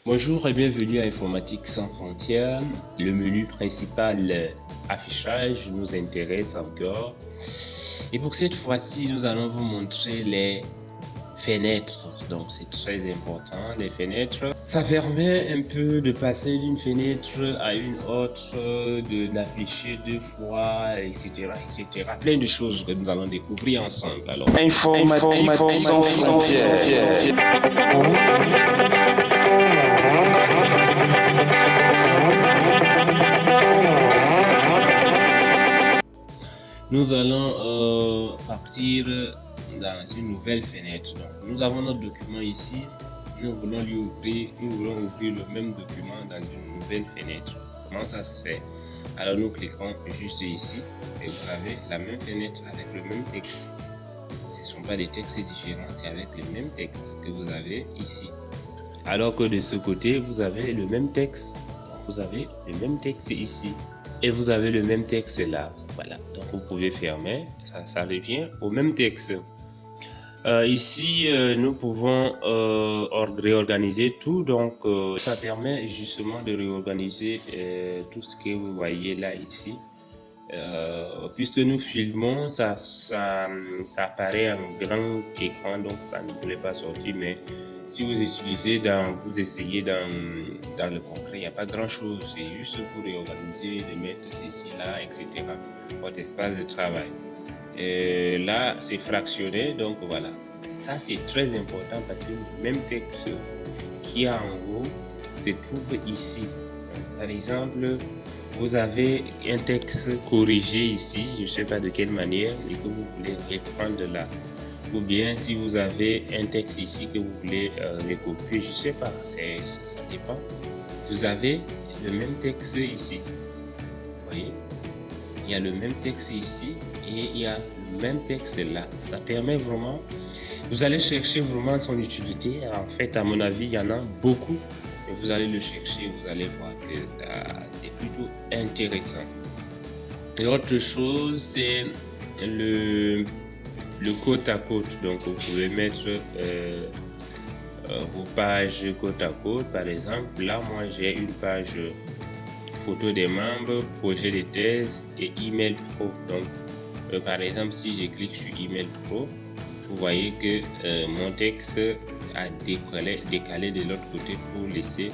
Bonjour et bienvenue à Informatique sans frontières. Le menu principal affichage nous intéresse encore. Et pour cette fois-ci, nous allons vous montrer les fenêtres. Donc c'est très important, les fenêtres. Ça permet un peu de passer d'une fenêtre à une autre, d'afficher deux fois, etc., etc. Plein de choses que nous allons découvrir ensemble. Alors, Informatique sans frontières. nous allons partir dans une nouvelle fenêtre. Donc, nous avons notre document ici. Nous voulons ouvrir le même document dans une nouvelle fenêtre. Comment ça se fait? Alors nous cliquons juste ici et vous avez la même fenêtre avec le même texte. Ce ne sont pas des textes différents, c'est avec le même texte que vous avez ici. Alors que de ce côté, vous avez le même texte. Vous avez le même texte ici. Et vous avez le même texte là. Voilà. Donc vous pouvez fermer. Ça revient au même texte. Ici, nous pouvons réorganiser tout. Donc, ça permet justement de réorganiser tout ce que vous voyez là ici. Puisque nous filmons, ça apparaît en grand écran, donc ça ne pourrait pas sortir. Mais si vous essayez dans le concret, il n'y a pas grand chose. C'est juste pour réorganiser, de mettre ceci là, etc. Votre espace de travail. Et là, c'est fractionné, donc voilà. Ça, c'est très important parce que le même texte qui est en haut se trouve ici. Par exemple, vous avez un texte corrigé ici, je ne sais pas de quelle manière, et que vous voulez reprendre là. Ou bien si vous avez un texte ici que vous voulez recopier, je ne sais pas, ça dépend. Vous avez le même texte ici. Vous voyez? Il y a le même texte ici et il y a le même texte là. Ça permet vraiment, vous allez chercher vraiment son utilité. En fait, à mon avis, il y en a beaucoup. Mais vous allez le chercher, vous allez voir que c'est plutôt intéressant. L'autre chose, c'est le côte à côte. Donc, vous pouvez mettre vos pages côte à côte. Par exemple, là, moi, j'ai une page photo des membres, projet de thèse et email pro. Donc, par exemple, si je clique sur email pro, vous voyez que mon texte a décalé de l'autre côté pour laisser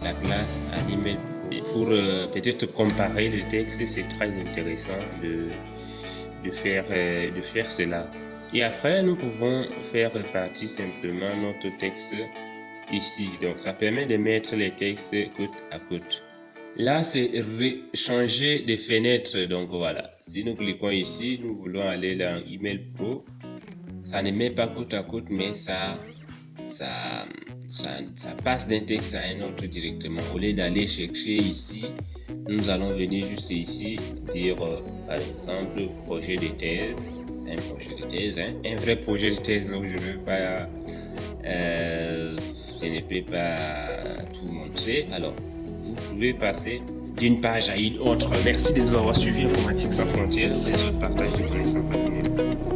la place à l'email pro. Et pour peut-être comparer le texte, c'est très intéressant de faire cela. Et après, nous pouvons faire partir simplement notre texte ici. Donc, ça permet de mettre les textes côte à côte. Là, c'est changer de fenêtre. Donc voilà, si nous cliquons ici, nous voulons aller dans Email Pro. Ça ne met pas côte à côte, mais ça passe d'un texte à un autre directement. Au lieu d'aller chercher ici, nous allons venir juste ici, dire par exemple projet de thèse. C'est un projet de thèse, hein? Un vrai projet de thèse, donc je ne peux pas tout montrer. Alors, vous pouvez passer d'une page à une autre. Merci de nous avoir suivis. Informatique sans frontières. Les autres partagent des connaissances à venir.